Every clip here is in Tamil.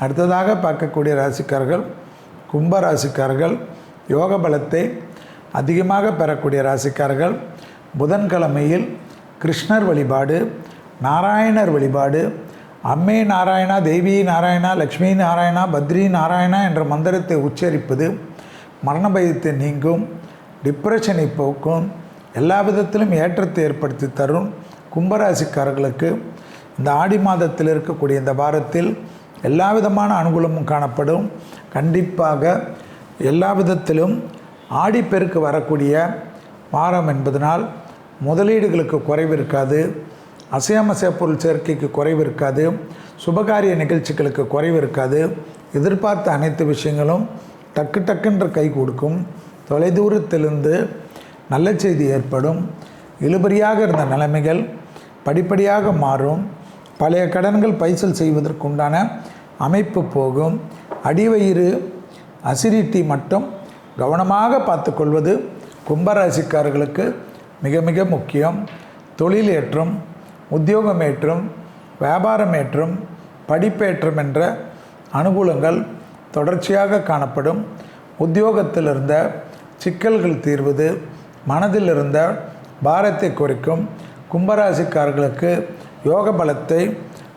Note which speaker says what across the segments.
Speaker 1: அடுத்ததாக பார்க்கக்கூடிய ராசிக்காரர்கள் கும்ப ராசிக்காரர்கள். யோக பலத்தை அதிகமாக பெறக்கூடிய ராசிக்காரர்கள். புதன்கிழமையில் கிருஷ்ணர் வழிபாடு, நாராயணர் வழிபாடு, அம்மே நாராயணா, தேவி நாராயணா, லக்ஷ்மி நாராயணா, பத்ரி நாராயணா என்ற மந்திரத்தை உச்சரிப்பது மரண பயத்தை நீங்கும், டிப்ரெஷனை போக்கும், எல்லா விதத்திலும் ஏற்றத்தை ஏற்படுத்தி தரும். கும்பராசிக்காரர்களுக்கு இந்த ஆடி மாதத்தில் இருக்கக்கூடிய இந்த வாரத்தில் எல்லா விதமான அனுகூலமும் காணப்படும். கண்டிப்பாக எல்லா விதத்திலும் ஆடிப்பெருக்கு வரக்கூடிய வாரம் என்பதனால் முதலீடுகளுக்கு குறைவு இருக்காது, அசையாமசைய பொருள் சேர்க்கைக்கு குறைவு இருக்காது, சுபகாரிய நிகழ்ச்சிகளுக்கு குறைவு இருக்காது. எதிர்பார்த்த அனைத்து விஷயங்களும் டக்கு டக்குன்ற கை கொடுக்கும். தொலைதூரத்திலிருந்து நல்ல செய்தி ஏற்படும். இழுபறியாக இருந்த நிலைமைகள் படிப்படியாக மாறும். பழைய கடன்கள் பைசல் செய்வதற்குண்டான அமைப்பு போகும். அடிவயிறு அசிடிட்டி மட்டும் கவனமாக பார்த்துக்கொள்வது கும்பராசிக்காரர்களுக்கு மிக மிக முக்கியம். தொழில் ஏற்றம், உத்தியோகம் ஏற்றம், வியாபாரம் ஏற்றம், படிப்பேற்றம் என்ற அனுகூலங்கள் தொடர்ச்சியாக காணப்படும். உத்தியோகத்தில் இருந்த சிக்கல்கள் தீர்வது, மனதில் இருந்த பாரத்தை குறைக்கும். கும்பராசிக்காரர்களுக்கு யோக பலத்தை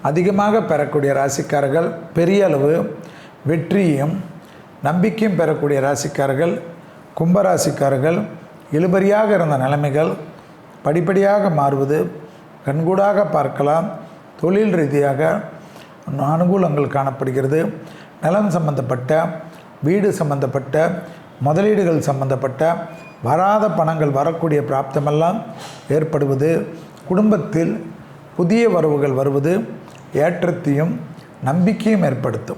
Speaker 1: அதிகமாக பெறக்கூடிய ராசிக்காரர்கள், பெரிய அளவு வெற்றியும் நம்பிக்கையும் பெறக்கூடிய ராசிக்காரர்கள் கும்பராசிக்காரர்கள். இழுபறியாக இருந்த நிலைமைகள் படிப்படியாக மாறுவது கண்கூடாக பார்க்கலாம். தொழில் ரீதியாக அனுகூலங்கள் காணப்படுகிறது. நிலம் சம்பந்தப்பட்ட, வீடு சம்பந்தப்பட்ட, முதலீடுகள் சம்பந்தப்பட்ட வராத பணங்கள் வரக்கூடிய பிராப்தமெல்லாம் ஏற்படுவது, குடும்பத்தில் புதிய வரவுகள் வருவது ஏற்றத்தையும் நம்பிக்கையும் ஏற்படுத்தும்.